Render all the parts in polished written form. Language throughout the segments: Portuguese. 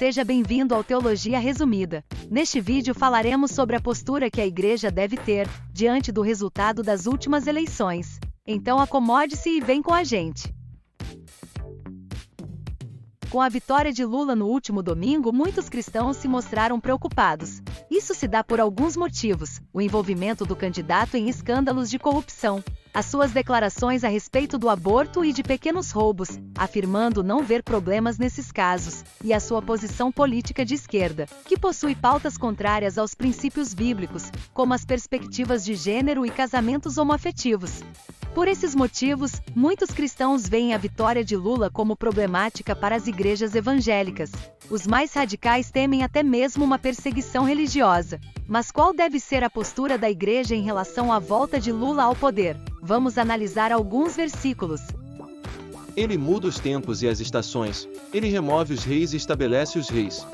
Seja bem-vindo ao Teologia Resumida. Neste vídeo falaremos sobre a postura que a Igreja deve ter diante do resultado das últimas eleições. Então acomode-se e vem com a gente. Com a vitória de Lula no último domingo, muitos cristãos se mostraram preocupados. Isso se dá por alguns motivos: o envolvimento do candidato em escândalos de corrupção, as suas declarações a respeito do aborto e de pequenos roubos, afirmando não ver problemas nesses casos, e a sua posição política de esquerda, que possui pautas contrárias aos princípios bíblicos, como as perspectivas de gênero e casamentos homoafetivos. Por esses motivos, muitos cristãos veem a vitória de Lula como problemática para as igrejas evangélicas. Os mais radicais temem até mesmo uma perseguição religiosa. Mas qual deve ser a postura da igreja em relação à volta de Lula ao poder? Vamos analisar alguns versículos. Ele muda os tempos e as estações, ele remove os reis e estabelece os reis.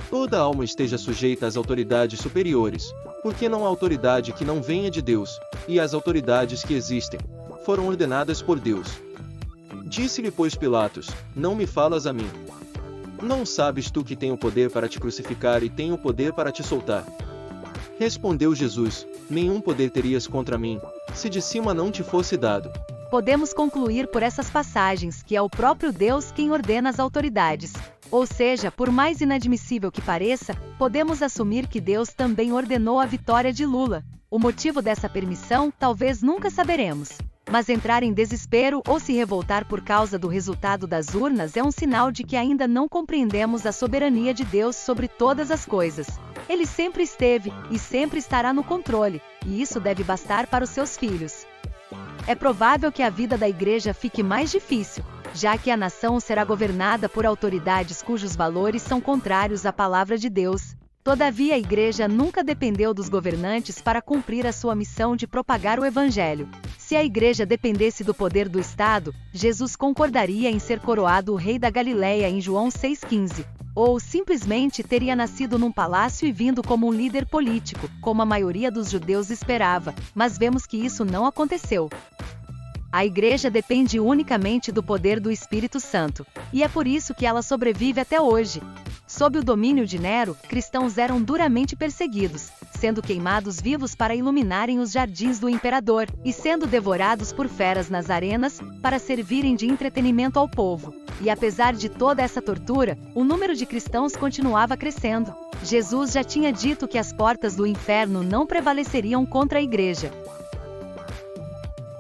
Toda alma esteja sujeita às autoridades superiores, porque não há autoridade que não venha de Deus, e as autoridades que existem, foram ordenadas por Deus. Disse-lhe, pois, Pilatos: não me falas a mim? Não sabes tu que tenho poder para te crucificar e tenho poder para te soltar? Respondeu Jesus: nenhum poder terias contra mim, se de cima não te fosse dado. Podemos concluir por essas passagens que é o próprio Deus quem ordena as autoridades. Ou seja, por mais inadmissível que pareça, podemos assumir que Deus também ordenou a vitória de Lula. O motivo dessa permissão, talvez nunca saberemos. Mas entrar em desespero ou se revoltar por causa do resultado das urnas é um sinal de que ainda não compreendemos a soberania de Deus sobre todas as coisas. Ele sempre esteve e sempre estará no controle, e isso deve bastar para os seus filhos. É provável que a vida da igreja fique mais difícil, já que a nação será governada por autoridades cujos valores são contrários à palavra de Deus. Todavia, a igreja nunca dependeu dos governantes para cumprir a sua missão de propagar o evangelho. Se a igreja dependesse do poder do Estado, Jesus concordaria em ser coroado o rei da Galileia em João 6,15. Ou simplesmente teria nascido num palácio e vindo como um líder político, como a maioria dos judeus esperava, mas vemos que isso não aconteceu. A igreja depende unicamente do poder do Espírito Santo, e é por isso que ela sobrevive até hoje. Sob o domínio de Nero, cristãos eram duramente perseguidos, sendo queimados vivos para iluminarem os jardins do imperador, e sendo devorados por feras nas arenas, para servirem de entretenimento ao povo. E apesar de toda essa tortura, o número de cristãos continuava crescendo. Jesus já tinha dito que as portas do inferno não prevaleceriam contra a igreja.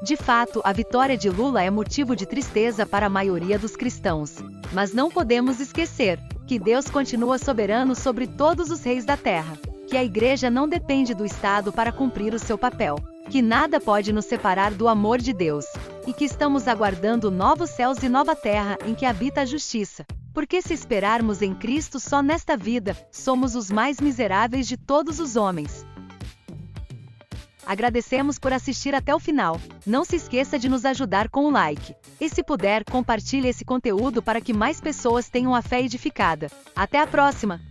De fato, a vitória de Lula é motivo de tristeza para a maioria dos cristãos. Mas não podemos esquecer que Deus continua soberano sobre todos os reis da terra, que a igreja não depende do Estado para cumprir o seu papel, que nada pode nos separar do amor de Deus, e que estamos aguardando novos céus e nova terra em que habita a justiça. Porque se esperarmos em Cristo só nesta vida, somos os mais miseráveis de todos os homens. Agradecemos por assistir até o final. Não se esqueça de nos ajudar com o like. E se puder, compartilhe esse conteúdo para que mais pessoas tenham a fé edificada. Até a próxima!